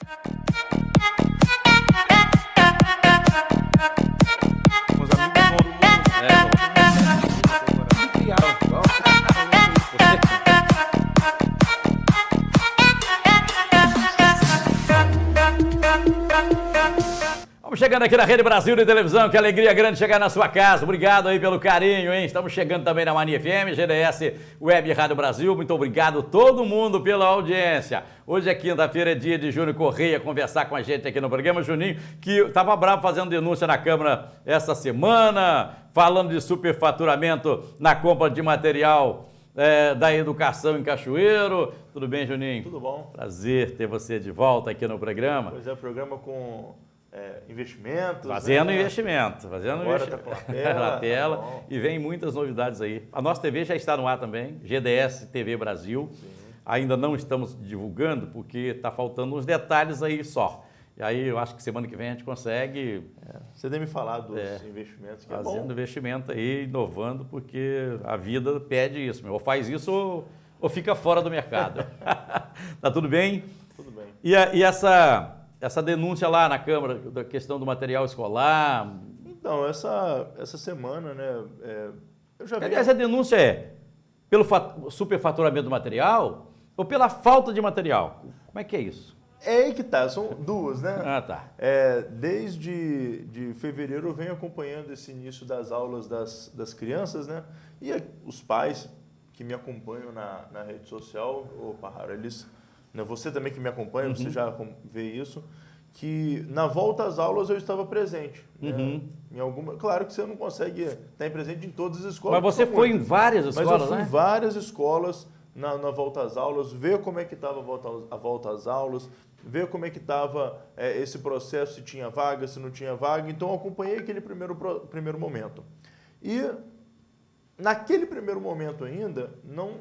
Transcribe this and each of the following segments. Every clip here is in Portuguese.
Os amigos Vamos chegando aqui na Rede Brasil de Televisão, que alegria grande chegar na sua casa. Obrigado aí pelo carinho, hein? Estamos chegando também na Mania FM, GDS Web Rádio Brasil. Muito obrigado todo mundo pela audiência. Hoje é quinta-feira, é dia de Júnior Correia conversar com a gente aqui no programa. Juninho, que estava bravo fazendo denúncia na Câmara essa semana, falando de superfaturamento na compra de material da educação em Cachoeiro. Tudo bem, Juninho? Tudo bom. Prazer ter você de volta aqui no programa. Pois é, programa com investimentos. Fazendo né? investimento. Agora tá com a tela. Na tela. Tá E vem muitas novidades aí. A nossa TV já está no ar também, GDS TV Brasil. Sim. Ainda não estamos divulgando porque está faltando uns detalhes aí só. E aí eu acho que semana que vem a gente consegue... Você tem me falado dos investimentos, que fazendo é bom. Investimento aí, inovando, porque a vida pede isso. Ou faz isso ou fica fora do mercado. Tá tudo bem? Tudo bem. E essa denúncia lá na Câmara, da questão do material escolar... Então, essa semana, né, eu já vi... Aliás, a denúncia é pelo superfaturamento do material ou pela falta de material? Como é que é isso? É aí que tá, são duas, né? Ah, tá. Desde de fevereiro eu venho acompanhando esse início das aulas das crianças, né? E os pais que me acompanham na rede social, Parraro, eles... Né, você também que me acompanha, você já vê isso, que na volta às aulas eu estava presente. Né? Em alguma, claro que você não consegue estar presente em todas as escolas. Mas você foi em várias escolas, né? Mas eu fui né? em várias escolas na volta às aulas, ver como é que estava a volta às aulas, ver como é que estava esse processo, se tinha vaga, se não tinha vaga. Então eu acompanhei aquele primeiro momento. E naquele primeiro momento ainda, não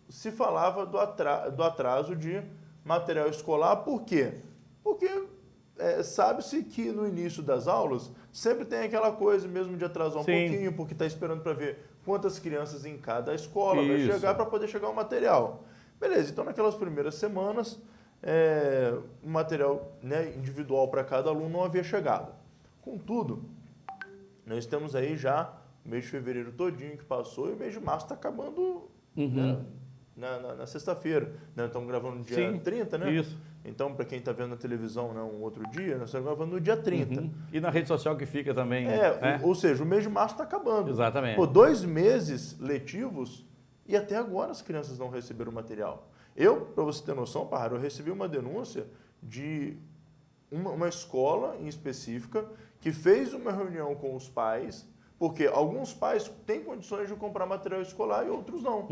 se falava do atraso de material escolar. Por quê? Porque sabe-se que no início das aulas sempre tem aquela coisa mesmo de atrasar um pouquinho, porque está esperando para ver quantas crianças em cada escola vai chegar para poder chegar o material. Beleza, então naquelas primeiras semanas o material, né, individual para cada aluno não havia chegado. Contudo, nós temos aí já o mês de fevereiro todinho que passou e o mês de março está acabando na sexta-feira. Né? Estamos gravando no dia 30, né? Isso. Então, para quem está vendo na televisão, né, um outro dia, nós estamos gravando no dia 30. E na rede social que fica também. Ou seja, o mês de março está acabando. Exatamente. Pô, 2 meses letivos e até agora as crianças não receberam o material. Para você ter noção, Parraro, eu recebi uma denúncia de uma escola em específica que fez uma reunião com os pais, porque alguns pais têm condições de comprar material escolar e outros não.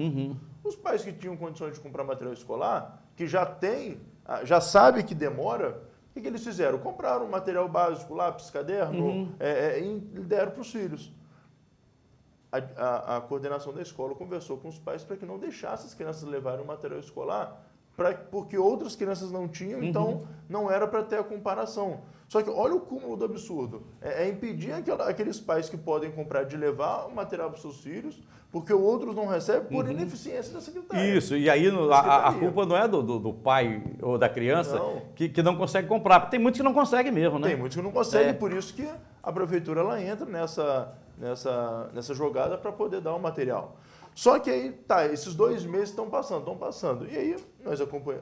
Os pais que tinham condições de comprar material escolar, que já sabem que demora, o que eles fizeram? Compraram um material básico, lápis, caderno, e deram para os filhos. A coordenação da escola conversou com os pais para que não deixasse as crianças levarem o material escolar, porque outras crianças não tinham, então não era para ter a comparação. Só que olha o cúmulo do absurdo. Impedir aqueles pais que podem comprar de levar o material para os seus filhos, porque outros não recebem por ineficiência da secretaria. Isso, e aí a culpa não é do pai ou da criança que não consegue comprar, porque tem muitos que não conseguem mesmo, né? Tem muitos que não conseguem, por isso que a prefeitura ela entra nessa jogada para poder dar o material. Só que aí, esses 2 meses estão passando. E aí,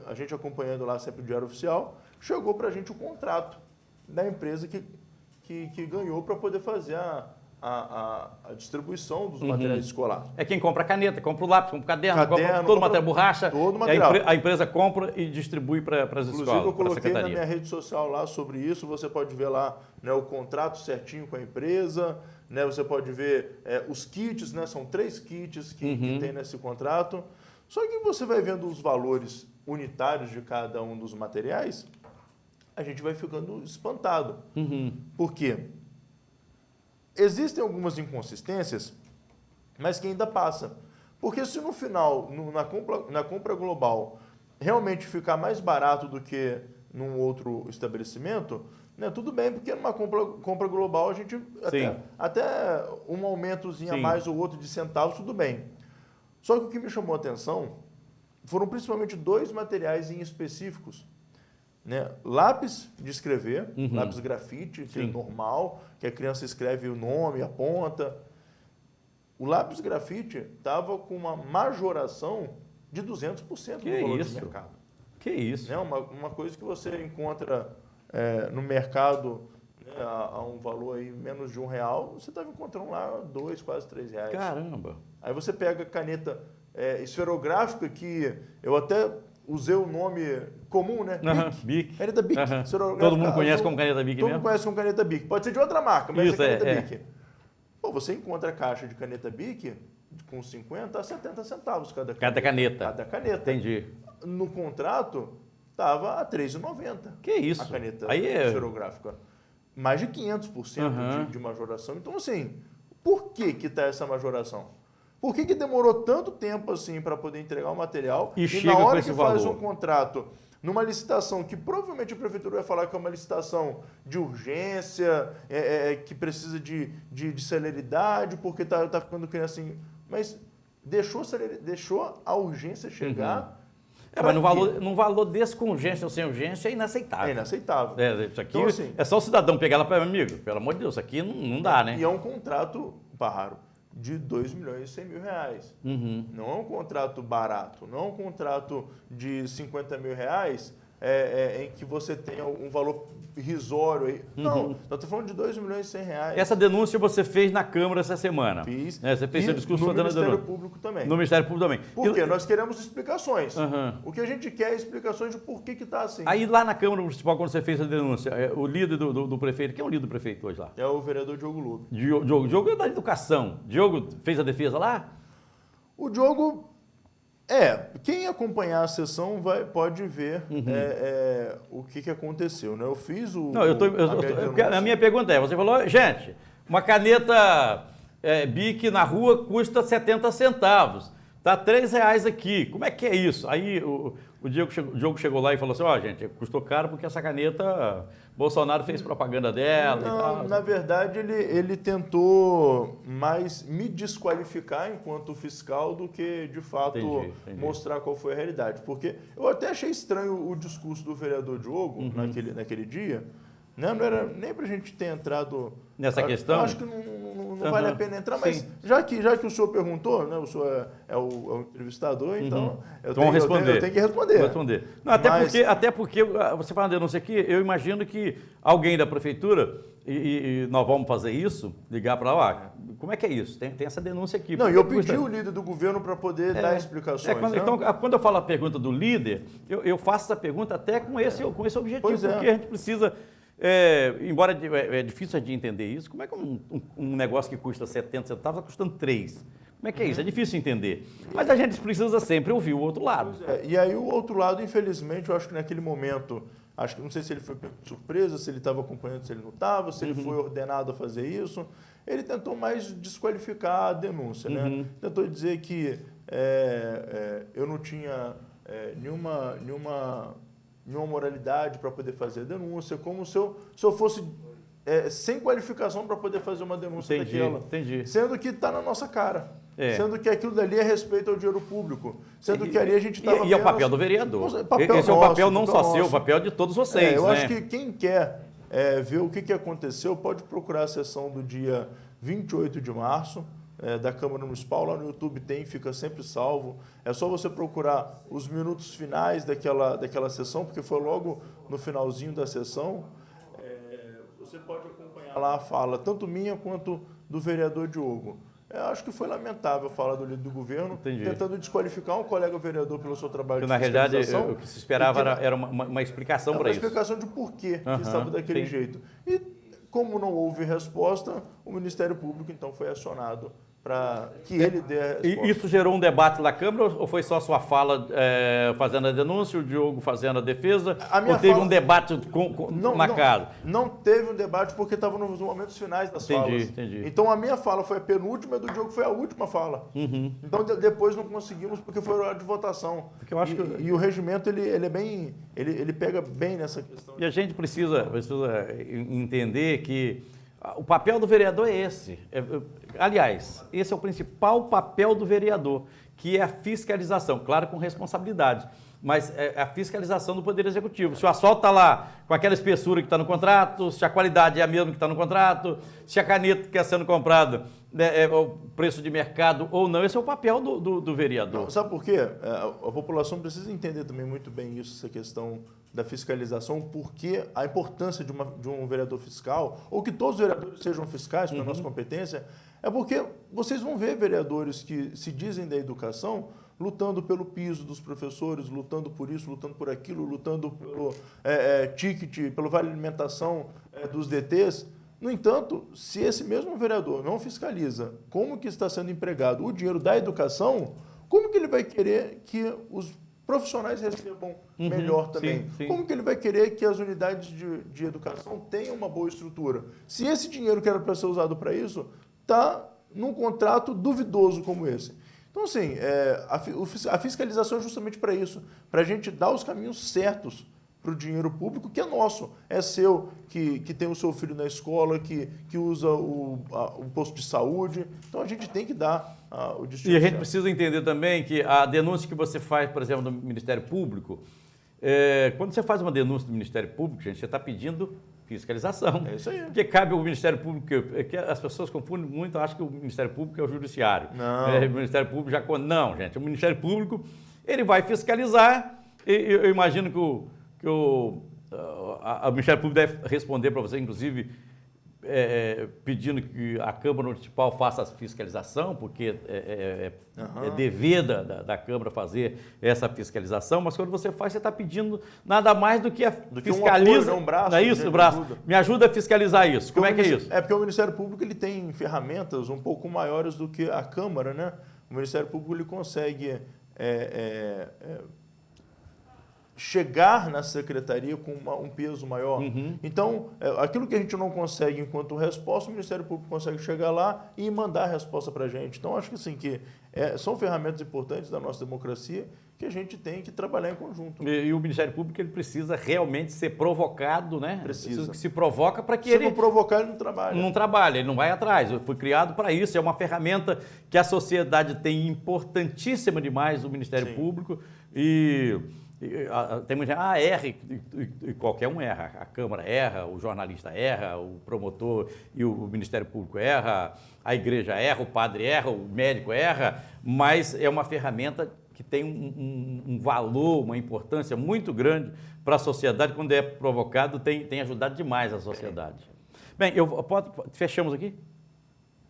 a gente acompanhando lá sempre o Diário Oficial, chegou para a gente o contrato da empresa que ganhou para poder fazer a distribuição dos materiais escolares. É quem compra a caneta, compra o lápis, compra o caderno, compra todo o material, borracha. Todo o material. A empresa compra e distribui para as escolas. Inclusive, eu coloquei na minha rede social lá sobre isso. Você pode ver lá, né, o contrato certinho com a empresa. Né, você pode ver os kits, né, são 3 kits que tem nesse contrato. Só que você vai vendo os valores unitários de cada um dos materiais, a gente vai ficando espantado. Por quê? Existem algumas inconsistências, mas que ainda passa. Porque se no final, na compra global, realmente ficar mais barato do que num outro estabelecimento, né, tudo bem, porque numa compra global a gente até um aumentozinho a mais ou outro de centavos, tudo bem. Só que o que me chamou a atenção foram principalmente 2 materiais em específicos. né? Lápis de escrever, lápis grafite, que é normal, que a criança escreve o nome, aponta. O lápis grafite estava com uma majoração de 200% no valor de mercado. Que isso? Né? Uma coisa que você encontra no mercado, né, a um valor aí menos de R$1, você estava encontrando lá R$2, quase R$3. Caramba! Aí você pega caneta esferográfica, que eu até usei o nome comum, né? Bic. Caneta Bic. Todo mundo conhece como caneta Bic mesmo? Todo mundo conhece como caneta Bic. Pode ser de outra marca, mas isso, é caneta Bic. Pô, você encontra a caixa de caneta Bic com 50 a 70 centavos cada caneta. Cada caneta. Entendi. No contrato, estava a R$3,90. Que isso? A caneta aí esferográfica. Mais de 500% de majoração. Então, assim, por que está essa majoração? Por que demorou tanto tempo assim para poder entregar o material e na hora que faz um contrato, numa licitação que provavelmente a prefeitura vai falar que é uma licitação de urgência, que precisa de celeridade, porque está ficando criança assim, mas deixou a urgência chegar. Mas num valor desse com urgência ou sem urgência é inaceitável. É inaceitável. Isso aqui então, assim, é só o cidadão pegar lá para meu amigo. Pelo amor de Deus, isso aqui não dá, né? E é um contrato, Parraro, de R$2.100.000. Não é um contrato barato, não é um contrato de R$50.000 em que você tenha um valor irrisório aí. Não, nós estamos falando de R$2.100.000. Essa denúncia você fez na Câmara essa semana. Fiz. Você fez seu discurso no fazendo a denúncia. Ministério Público também. No Ministério Público também. Por quê? Nós queremos explicações. Uhum. O que a gente quer é explicações de por que está assim. Aí lá na Câmara Municipal, quando você fez a denúncia, o líder do prefeito, quem é o líder do prefeito hoje lá? É o vereador Diogo Lube. Diogo é da educação. Diogo fez a defesa lá? O Diogo... quem acompanhar a sessão pode ver o que aconteceu, né? Eu fiz a minha pergunta é, você falou, gente, uma caneta Bic na rua custa 70 centavos, tá R$3 aqui, como é que é isso? Aí o Diogo chegou lá e falou assim, gente, custou caro porque essa caneta, Bolsonaro fez propaganda dela e tal. Na verdade, ele tentou mais me desqualificar enquanto fiscal do que, de fato, entendi. Mostrar qual foi a realidade. Porque eu até achei estranho o discurso do vereador Diogo naquele dia. Né? Não era nem para a gente ter entrado... Nessa questão? Eu acho que não vale a pena entrar, mas já que o senhor perguntou, né? O senhor é o entrevistador, então eu tenho que responder. Não, até porque você fala uma denúncia aqui, eu imagino que alguém da prefeitura, e nós vamos fazer isso, ligar para lá, como é que é isso? Tem essa denúncia aqui. Não, e eu pedi o líder do governo para poder dar explicações. Então, quando eu falo a pergunta do líder, eu faço essa pergunta até com esse objetivo, porque a gente precisa... embora é difícil de entender isso, como é que um negócio que custa 70 centavos está custando 3? Como é que é isso? É difícil entender. Mas a gente precisa sempre ouvir o outro lado. E aí o outro lado, infelizmente, eu acho que naquele momento, não sei se ele foi de surpresa, se ele estava acompanhando, se ele não estava, se ele foi ordenado a fazer isso. Ele tentou mais desqualificar a denúncia, né? Tentou dizer que eu não tinha nenhuma moralidade para poder fazer a denúncia, como se eu fosse sem qualificação para poder fazer uma denúncia daquela. Entendi. Sendo que está na nossa cara. Sendo que aquilo dali é respeito ao dinheiro público. Sendo que ali a gente estava... E é o papel do vereador. Esse é o papel não só seu, o papel de todos vocês. Eu acho que quem quer ver o que aconteceu pode procurar a sessão do dia 28 de março, da Câmara Municipal, lá no YouTube fica sempre salvo. É só você procurar os minutos finais daquela sessão, porque foi logo no finalzinho da sessão. Você pode acompanhar lá a fala, tanto minha quanto do vereador Diogo. Eu acho que foi lamentável a fala do líder do governo, tentando desqualificar um colega vereador pelo seu trabalho de fiscalização. Na realidade, o que se esperava era uma explicação para isso. Uma explicação de porquê que estava daquele jeito. E, como não houve resposta, o Ministério Público, então, foi acionado para que ele dê a resposta. E isso gerou um debate na Câmara ou foi só a sua fala fazendo a denúncia, o Diogo fazendo a defesa? Ou teve um debate na casa? Não teve um debate porque estava nos momentos finais das falas. Entendi. Então a minha fala foi a penúltima e a do Diogo foi a última fala. Então depois não conseguimos porque foi hora de votação. Porque eu acho e o regimento ele pega bem nessa questão. E a gente precisa entender que o papel do vereador é esse. Aliás, esse é o principal papel do vereador, que é a fiscalização, claro, com responsabilidade. mas é a fiscalização do Poder Executivo. Se o asfalto está lá com aquela espessura que está no contrato, se a qualidade é a mesma que está no contrato, se a caneta que está sendo comprada é o preço de mercado ou não, esse é o papel do vereador. Não, sabe por quê? A população precisa entender também muito bem isso, essa questão da fiscalização, porque a importância de um vereador fiscal, ou que todos os vereadores sejam fiscais para a nossa competência, é porque vocês vão ver vereadores que se dizem da educação lutando pelo piso dos professores, lutando por isso, lutando por aquilo, lutando pelo ticket, pelo vale alimentação dos DTs. No entanto, se esse mesmo vereador não fiscaliza como que está sendo empregado o dinheiro da educação, como que ele vai querer que os profissionais recebam melhor também? Sim, sim. Como que ele vai querer que as unidades de educação tenham uma boa estrutura? Se esse dinheiro que era para ser usado para isso está num contrato duvidoso como esse. Então, assim, a fiscalização é justamente para isso, para a gente dar os caminhos certos para o dinheiro público, que é nosso, é seu, que tem o seu filho na escola, que usa o posto de saúde. Então, a gente tem que dar o destino. E a gente certo. precisa entender também que a denúncia que você faz, por exemplo, no Ministério Público, quando você faz uma denúncia do Ministério Público, gente, você está pedindo fiscalização. É isso aí. Porque cabe ao Ministério Público, que as pessoas confundem muito, acham que o Ministério Público é o Judiciário. Não. O Ministério Público já... Não, gente, o Ministério Público, ele vai fiscalizar, e eu imagino que o Ministério Público deve responder para você, inclusive, pedindo que a Câmara Municipal faça a fiscalização, porque é dever da Câmara fazer essa fiscalização, mas quando você faz, você está pedindo nada mais do que fiscaliza. Um braço, não é isso, braço? Me ajuda a fiscalizar isso. Como é que é isso? É porque o Ministério Público ele tem ferramentas um pouco maiores do que a Câmara, né? O Ministério Público ele consegue chegar na secretaria com um peso maior. Então, aquilo que a gente não consegue enquanto resposta, o Ministério Público consegue chegar lá e mandar a resposta para a gente. Então, acho que, assim, são ferramentas importantes da nossa democracia que a gente tem que trabalhar em conjunto. E o Ministério Público ele precisa realmente ser provocado, né? Precisa. Se provoca para que Se não provocar, ele não trabalha. Não trabalha, ele não vai atrás. Foi criado para isso, é uma ferramenta que a sociedade tem importantíssima demais, o Ministério Público, tem muita gente, erra, e qualquer um erra. A Câmara erra, o jornalista erra, o promotor e o Ministério Público erra, a igreja erra, o padre erra, o médico erra, mas é uma ferramenta que tem um valor, uma importância muito grande para a sociedade. Quando é provocado, tem ajudado demais a sociedade. Bem, fechamos aqui?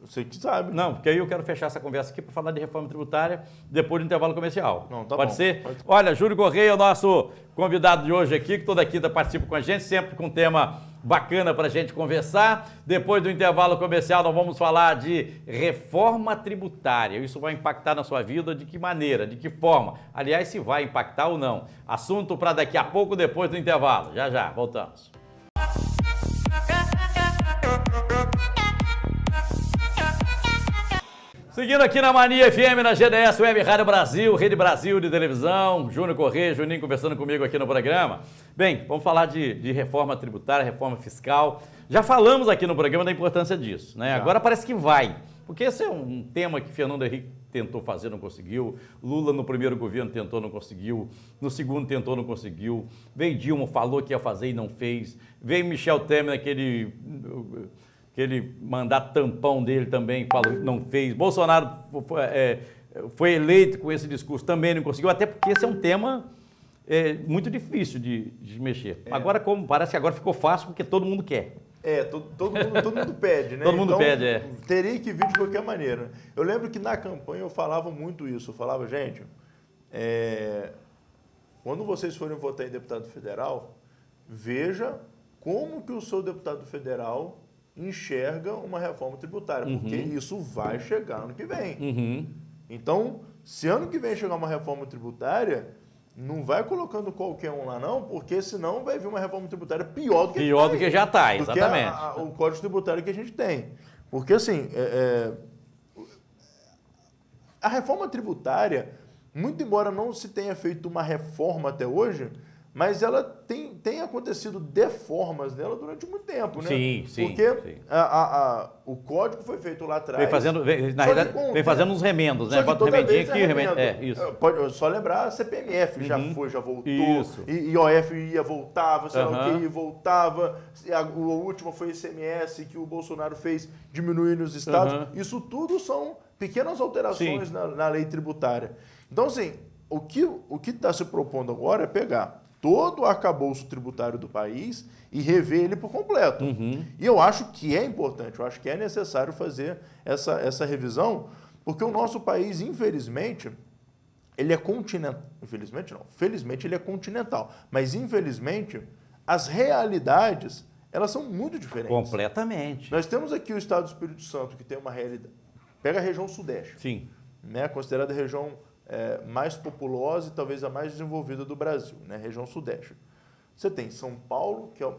Você que sabe. Não, porque aí eu quero fechar essa conversa aqui para falar de reforma tributária depois do intervalo comercial. Não, tá Pode bom. ser? Pode. Olha, Júlio Correia é o nosso convidado de hoje aqui, que toda quinta participa com a gente, sempre com um tema bacana para a gente conversar. Depois do intervalo comercial, nós vamos falar de reforma tributária. Isso vai impactar na sua vida de que maneira, de que forma? Aliás, se vai impactar ou não. Assunto para daqui a pouco, depois do intervalo. Já, voltamos. Seguindo aqui na Mania FM, na GDS Web Rádio Brasil, Rede Brasil de televisão, Júnior Correia, Juninho conversando comigo aqui no programa. Bem, vamos falar de reforma tributária, reforma fiscal. Já falamos aqui no programa da importância disso, né? Agora parece que vai, porque esse é um tema que Fernando Henrique tentou fazer, não conseguiu. Lula no primeiro governo tentou, não conseguiu. No segundo tentou, não conseguiu. Veio Dilma, falou que ia fazer e não fez. Veio Michel Temer, aquele mandato tampão dele também, falou que não fez. Bolsonaro foi eleito com esse discurso, também não conseguiu, até porque esse é um tema muito difícil de mexer. Agora, parece que agora ficou fácil, porque todo mundo quer. Todo mundo pede, né? Todo mundo pede, Teria que vir de qualquer maneira. Eu lembro que na campanha eu falava muito isso. Eu falava, gente, quando vocês forem votar em deputado federal, veja como que o seu deputado federal enxerga uma reforma tributária, porque isso vai chegar ano que vem. Então, se ano que vem chegar uma reforma tributária, não vai colocando qualquer um lá não, porque senão vai vir uma reforma tributária pior do que já está, exatamente. O código tributário que a gente tem. Porque assim, a reforma tributária, muito embora não se tenha feito uma reforma até hoje, mas ela tem acontecido deformas nela durante muito tempo, né? Sim, sim. Porque sim. o código foi feito lá atrás. Na realidade, vem fazendo uns remendos, né? Bota um remendinho aqui, remendo. Isso. Pode só lembrar, a CPMF já voltou. Isso. IOF ia, voltava, sei lá o que, voltava. O último foi ICMS, que o Bolsonaro fez diminuir nos estados. Isso tudo são pequenas alterações na lei tributária. Então, assim, o que está se propondo agora é pegar todo o arcabouço tributário do país e rever ele por completo. E eu acho que é importante, eu acho que é necessário fazer essa revisão, porque o nosso país, infelizmente, ele é continental. Infelizmente não, felizmente ele é continental. Mas, infelizmente, as realidades, elas são muito diferentes. Completamente. Nós temos aqui o estado do Espírito Santo, que tem uma realidade. Pega a região sudeste. Sim. Né, considerada a região mais populosa e talvez a mais desenvolvida do Brasil, né? Região Sudeste. Você tem São Paulo, que é o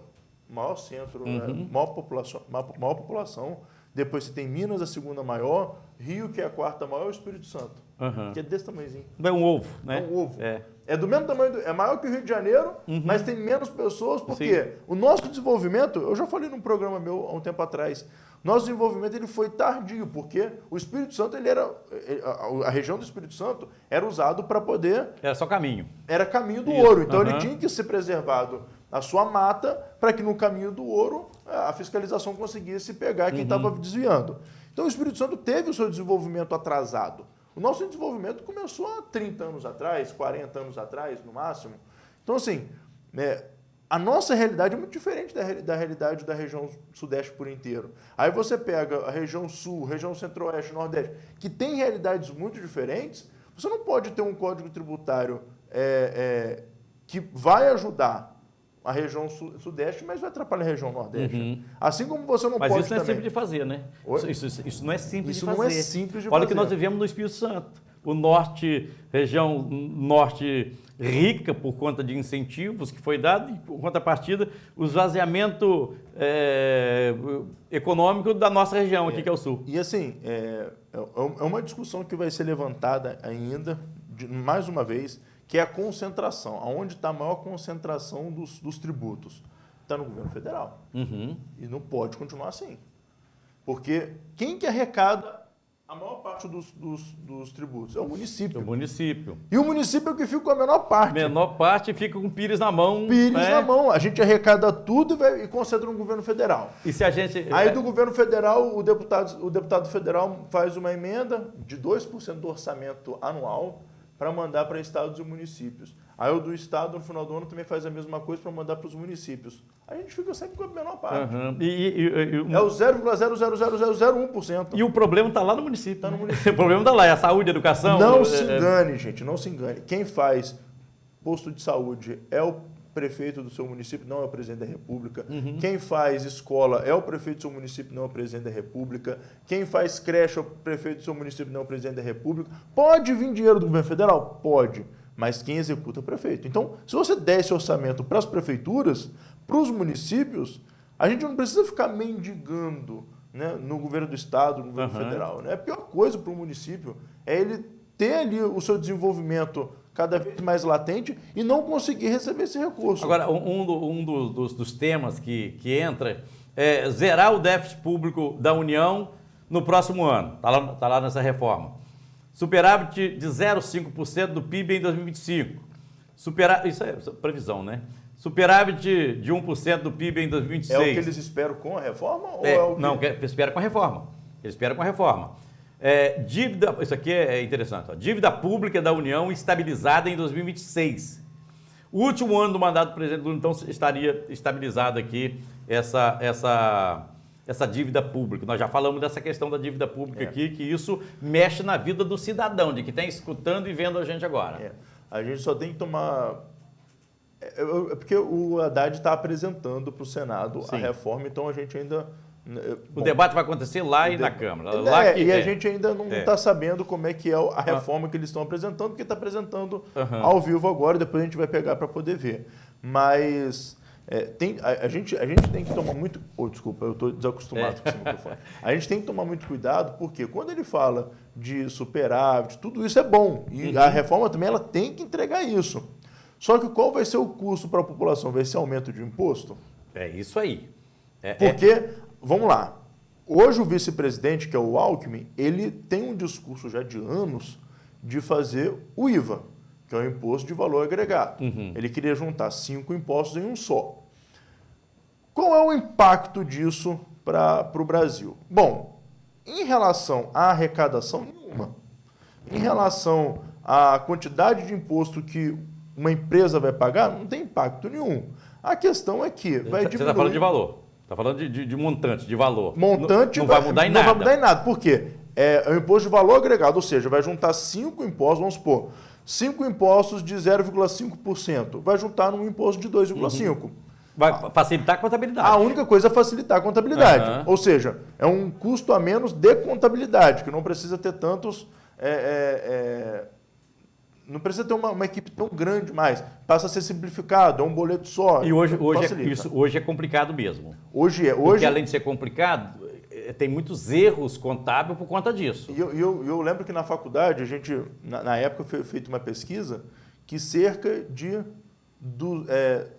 maior centro, maior população. Depois você tem Minas, a segunda maior. Rio, que é a quarta maior, e o Espírito Santo, que é desse tamanhozinho. É um ovo, né? É um ovo. É do mesmo tamanho, é maior que o Rio de Janeiro, mas tem menos pessoas, porque o nosso desenvolvimento, eu já falei num programa meu há um tempo atrás, nosso desenvolvimento ele foi tardio, porque o Espírito Santo, a região do Espírito Santo era usado para poder... Era só caminho. Era caminho do ouro, então ele tinha que ser preservado a sua mata para que no caminho do ouro a fiscalização conseguisse pegar quem estava desviando. Então o Espírito Santo teve o seu desenvolvimento atrasado. O nosso desenvolvimento começou há 30 anos atrás, 40 anos atrás, no máximo. Então, assim, a nossa realidade é muito diferente da realidade da região sudeste por inteiro. Aí você pega a região sul, região centro-oeste, nordeste, que tem realidades muito diferentes, você não pode ter um código tributário que vai ajudar a região sudeste, mas vai atrapalhar a região nordeste. Assim como você não pode Mas isso não é também... simples de fazer, né? Isso não é simples de fazer. Isso não é simples de Olha fazer. que nós vivemos no Espírito Santo. O norte, região norte rica por conta de incentivos que foi dado, e por contrapartida, o esvaziamento econômico da nossa região aqui, que é o sul. E assim, é uma discussão que vai ser levantada ainda, mais uma vez, que é a concentração. Aonde está a maior concentração dos tributos? Está no governo federal. E não pode continuar assim. Porque quem que arrecada a maior parte dos tributos? É o município. O município. E o município é o que fica com a menor parte. Menor parte fica com o pires na mão. Pires na mão. A gente arrecada tudo e concentra no governo federal. E se a gente... Aí do governo federal, o deputado federal faz uma emenda de 2% do orçamento anual para mandar para estados e municípios. Aí o do estado, no final do ano, também faz a mesma coisa para mandar para os municípios. A gente fica sempre com a menor parte. É o 0,00001%. E o problema está lá no município. Está no município. O problema está lá, é a saúde, a educação. Não se engane, gente, não se engane. Quem faz posto de saúde é o prefeito do seu município, não é o presidente da República. Quem faz escola é o prefeito do seu município, não é o presidente da República. Quem faz creche é o prefeito do seu município, não é o presidente da República. Pode vir dinheiro do governo federal? Pode. Mas quem executa é o prefeito. Então, se você der esse orçamento para as prefeituras, para os municípios, a gente não precisa ficar mendigando, né, no governo do estado, no governo federal. Né? A pior coisa para o município é ele ter ali o seu desenvolvimento cada vez mais latente e não conseguir receber esse recurso. Agora, um dos temas que entra é zerar o déficit público da União no próximo ano. Está lá nessa reforma. Superávit de 0,5% do PIB em 2025. Isso é previsão, né? Superávit de 1% do PIB em 2026. É o que eles esperam com a reforma? Não, espera com a reforma. Eles esperam com a reforma. Dívida, isso aqui é interessante. Ó, dívida pública da União estabilizada em 2026. O último ano do mandato do presidente Lula, então, estaria estabilizado aqui essa dívida pública. Nós já falamos dessa questão da dívida pública aqui, que isso mexe na vida do cidadão, de que está escutando e vendo a gente agora. A gente só tem que tomar... porque o Haddad está apresentando para o Senado a reforma, então a gente ainda... O debate vai acontecer lá e na Câmara. A gente ainda não está sabendo como é que é a reforma que eles estão apresentando, porque está apresentando ao vivo agora, depois a gente vai pegar para poder ver. Mas a gente tem que tomar muito... desculpa, eu estou desacostumado com esse microfone. A gente tem que tomar muito cuidado, porque quando ele fala de superávit, tudo isso é bom. E a reforma também ela tem que entregar isso. Só que qual vai ser o custo para a população? Vai ser aumento de imposto? É isso aí. Porque, vamos lá, hoje o vice-presidente, que é o Alckmin, ele tem um discurso já de anos de fazer o IVA, que é o Imposto de Valor Agregado. Ele queria juntar 5 impostos em um só. Qual é o impacto disso para o Brasil? Bom, em relação à arrecadação, nenhuma. Em relação à quantidade de imposto que uma empresa vai pagar, não tem impacto nenhum. A questão é que vai diminuir... Você está falando de valor. Está falando de montante, de valor. Montante não vai mudar em nada. Não vai mudar em nada. Por quê? É o imposto de valor agregado, ou seja, vai juntar 5 impostos, vamos supor, 5 impostos de 0,5%, vai juntar num imposto de 2,5%. Vai facilitar a contabilidade. A única coisa é facilitar a contabilidade. Ou seja, é um custo a menos de contabilidade, que não precisa ter tantos... não precisa ter uma equipe tão grande mais. Passa a ser simplificado, é um boleto só. E hoje é complicado mesmo. Hoje é. Porque além de ser complicado, tem muitos erros contábeis por conta disso. E eu lembro que na faculdade, a gente, na época, foi feita uma pesquisa que cerca de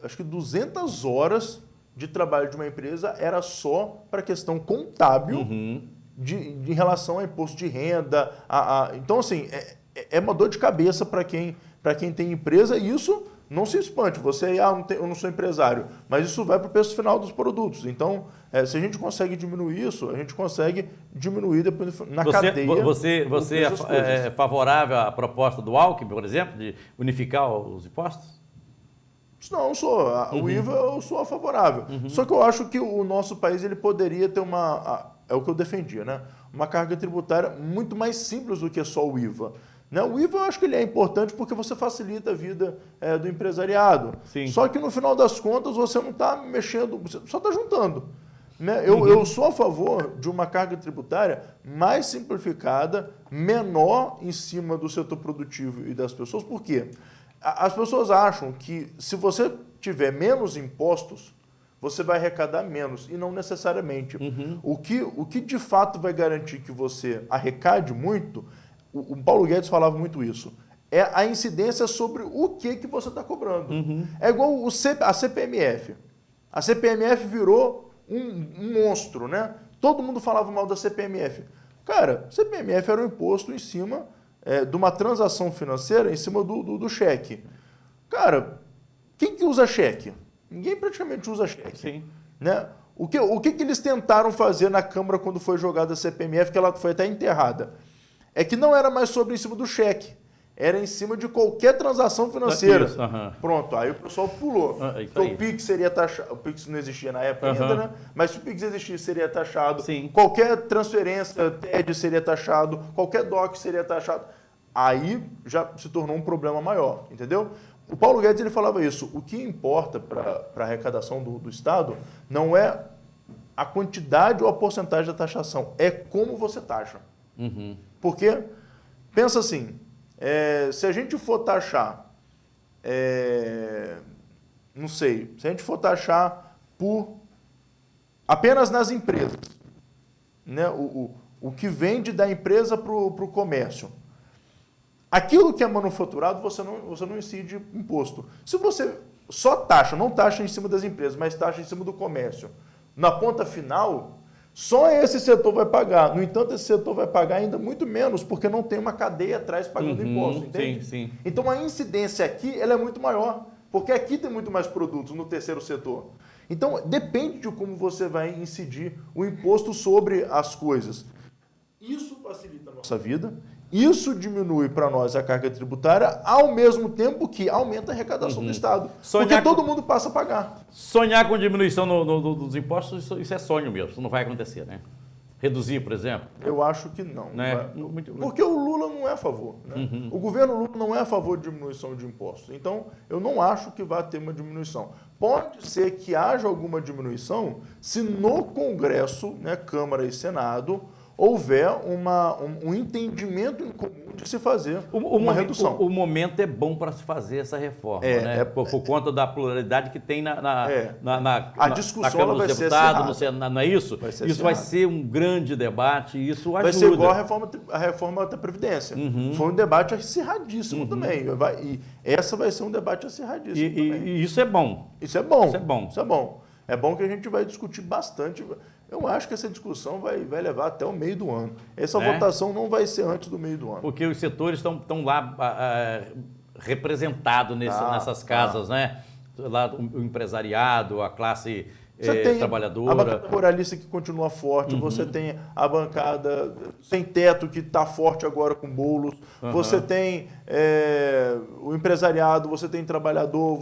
acho que 200 horas de trabalho de uma empresa era só para questão contábil em relação a imposto de renda. Então, assim, é uma dor de cabeça para quem tem empresa, e isso não se espante. Você, eu não sou empresário, mas isso vai para o preço final dos produtos. Então, se a gente consegue diminuir isso, a gente consegue diminuir depois na cadeia. Você é favorável à proposta do Alckmin, por exemplo, de unificar os impostos? Não, eu sou. O IVA eu sou favorável. Só que eu acho que o nosso país ele poderia ter é o que eu defendia, né? Uma carga tributária muito mais simples do que só o IVA. Né? O IVA eu acho que ele é importante porque você facilita a vida do empresariado. Sim. Só que no final das contas você não está mexendo, você só está juntando. Né? Eu sou a favor de uma carga tributária mais simplificada, menor em cima do setor produtivo e das pessoas. Por quê? As pessoas acham que se você tiver menos impostos, você vai arrecadar menos, e não necessariamente. O que de fato vai garantir que você arrecade muito, o Paulo Guedes falava muito isso, é a incidência sobre o que você está cobrando. É igual a CPMF. A CPMF virou um monstro, né? Todo mundo falava mal da CPMF. Cara, CPMF era um imposto em cima de uma transação financeira, em cima do cheque. Cara, quem que usa cheque? Ninguém praticamente usa cheque. Sim. Né? O que eles tentaram fazer na Câmara quando foi jogada a CPMF, que ela foi até enterrada? É que não era mais sobre em cima do cheque. Era em cima de qualquer transação financeira. Isso, Pronto, aí o pessoal pulou. Então, o PIX seria taxado. O PIX não existia na época ainda, né? Mas se o PIX existisse, seria taxado. Sim. Qualquer transferência, TED seria taxado. Qualquer DOC seria taxado. Aí já se tornou um problema maior, entendeu? O Paulo Guedes ele falava isso. O que importa para a arrecadação do Estado não é a quantidade ou a porcentagem da taxação, é como você taxa. Porque, pensa assim, se a gente for taxar, não sei, se a gente for taxar apenas nas empresas, né, o que vende da empresa para o comércio, aquilo que é manufaturado, você não incide imposto. Se você só taxa, não taxa em cima das empresas, mas taxa em cima do comércio, na ponta final, só esse setor vai pagar. No entanto, esse setor vai pagar ainda muito menos, porque não tem uma cadeia atrás pagando imposto, entende? Sim. Então, a incidência aqui ela é muito maior, porque aqui tem muito mais produtos no terceiro setor. Então, depende de como você vai incidir o imposto sobre as coisas. Isso facilita a nossa vida, isso diminui para nós a carga tributária, ao mesmo tempo que aumenta a arrecadação do Estado. Porque todo mundo passa a pagar. Sonhar com diminuição dos impostos, isso é sonho mesmo, isso não vai acontecer, né? Reduzir, por exemplo? Eu acho que não. Né? Porque o Lula não é a favor. Né? O governo Lula não é a favor de diminuição de impostos. Então, eu não acho que vai ter uma diminuição. Pode ser que haja alguma diminuição se no Congresso, né, Câmara e Senado, houver um entendimento em comum de se fazer uma redução. O momento é bom para se fazer essa reforma, né? Por conta da pluralidade que tem a discussão Câmara dos Deputados, no Senado, não é isso? Isso vai ser um grande debate e isso ajuda. Vai ser igual a reforma da Previdência. Foi um debate acirradíssimo também. E essa vai ser um debate acirradíssimo também. E isso é bom. Isso é bom. Isso é bom. Isso é bom. É bom que a gente vai discutir bastante. Eu acho que essa discussão vai levar até o meio do ano. Essa votação não vai ser antes do meio do ano. Porque os setores estão lá representados nessas casas, né? Lá o empresariado, a classe trabalhadora. A bancada ruralista que continua forte, você tem a bancada sem teto que está forte agora com Boulos, você tem o empresariado, você tem trabalhador,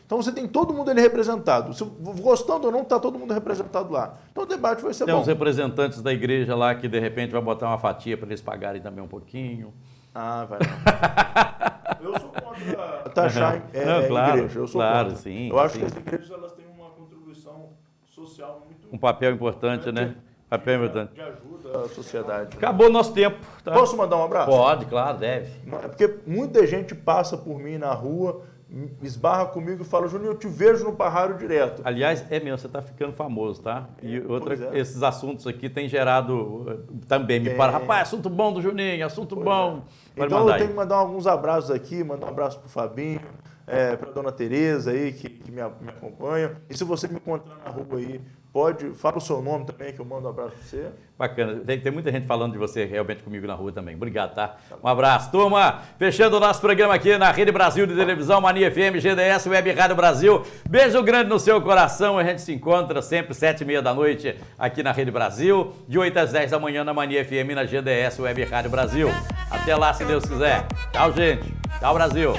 então você tem todo mundo ali representado. Gostando ou não, está todo mundo representado lá. Então o debate vai ser bom. Tem os representantes da igreja lá que de repente vai botar uma fatia para eles pagarem também um pouquinho. Ah, vai lá. Eu sou contra taxar igreja. Eu sou contra. Sim, eu acho que as igrejas elas têm uma contribuição social muito... Um papel importante, né? Papel importante. De ajuda à sociedade. Acabou o nosso tempo. Tá? Posso mandar um abraço? Pode, claro, deve. É porque muita gente passa por mim na rua, esbarra comigo e fala, Juninho, eu te vejo no Parrário direto. Aliás, é mesmo, você está ficando famoso, tá? E esses assuntos aqui têm gerado também, me para, rapaz, assunto bom do Juninho, assunto bom. Então eu tenho que mandar alguns abraços aqui, mandar um abraço pro Fabinho, para a dona Tereza aí, que me acompanha. E se você me encontrar na rua aí, fala o seu nome também, que eu mando um abraço para você. Bacana. Tem muita gente falando de você realmente comigo na rua também. Obrigado, tá? Um abraço. Turma, fechando o nosso programa aqui na Rede Brasil de Televisão, Mania FM, GDS, Web Rádio Brasil. Beijo grande no seu coração. A gente se encontra sempre 7h30 da noite aqui na Rede Brasil, de 8 às 10 da manhã na Mania FM, na GDS, Web Rádio Brasil. Até lá, se Deus quiser. Tchau, gente. Tchau, Brasil.